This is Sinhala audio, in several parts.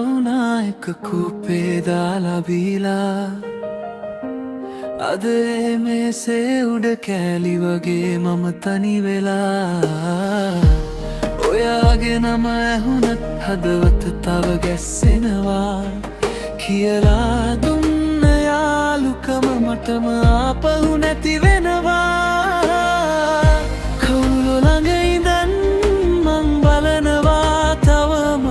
වුණා එක කූපේ දාලා බීලා අද මේසේ උඩ කෑලි වගේ මම තනි වෙලා ඔයාගේ නම ඇහුනත් හදවත තව ගැස්සෙනවා කියලා දුන්න යාළුකම මටම ආපහු නැති වෙනවා කවුරු ළඟ ඉඳන් මං බලනවා තවම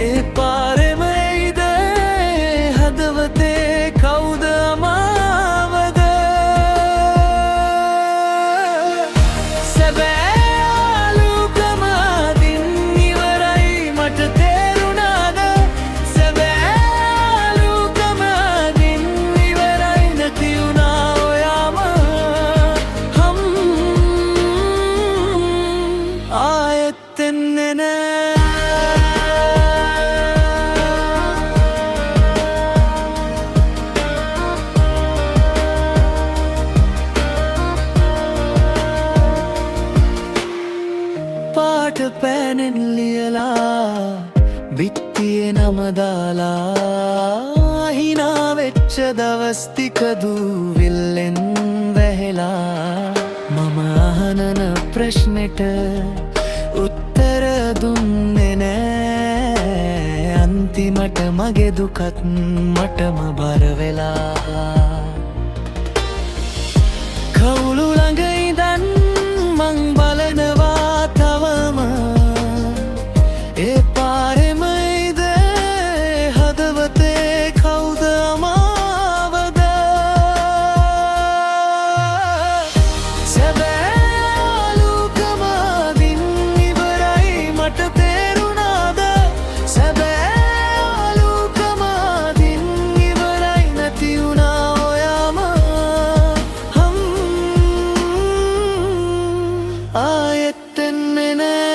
ඒ පාරෙම එයිද හදවතේ කවුද අමාවද සැබෑ යාළුකම අදින් ඉවරයි මට තේරුණාද සැබෑ යාළුකම අදින් ඉවරයි නැති වුණා ඔයාම ආයෙත් එන්නේ නෑ පාට පෑනෙන් ලියලා බිත්තියේ නම දාලා හිනා වෙච්ච දවස් ටික දූවිල්ලෙන් වැහෙලා මම අහනන ප්‍රශ්නෙට උත්තර දුන්නේ නෑ අන්තිමට මගේ දුකත් මටම බර වෙලා කවුළු ළඟ ඉඳන් මං බලනවා තවම ඒ පාරෙම ඉද හදවතේ කවුද අමාවද සැබෑ යාළුකම අදින් ඉවරයි මට තේරුණාද සැබෑ යාළුකම අදින් ඉවරයි නැති වුණා ඔයාම ආයෙත් එන්නේ නෑ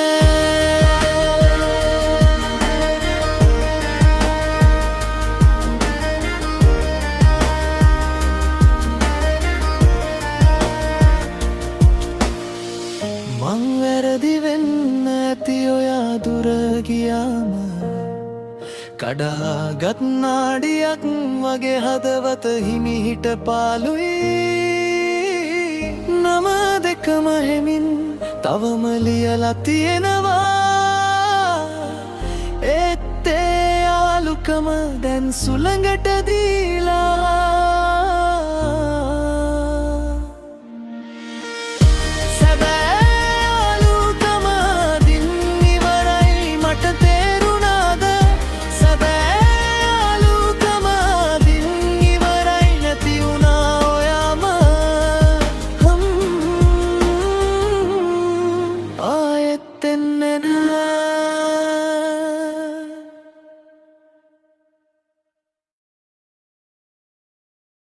මං වැරදි වෙන්න ඇති ඔයා දුර ගියාම කඩාගත් නාඩියක් වගේ හදවත හිමිහිට පාළුයි නම දෙකම හෙමින් තවම ලියලා තියෙනවා ඒත් ඒ යාළුකම දැන් සුළඟට දීලා සැබෑ යාළුකම අදින් ඉවරයි මට තේරුණාද සැබෑ යාළුකම අදින් ඉවරයි නැති වුණා ඔයාම ආයෙත් එන්නේ නෑ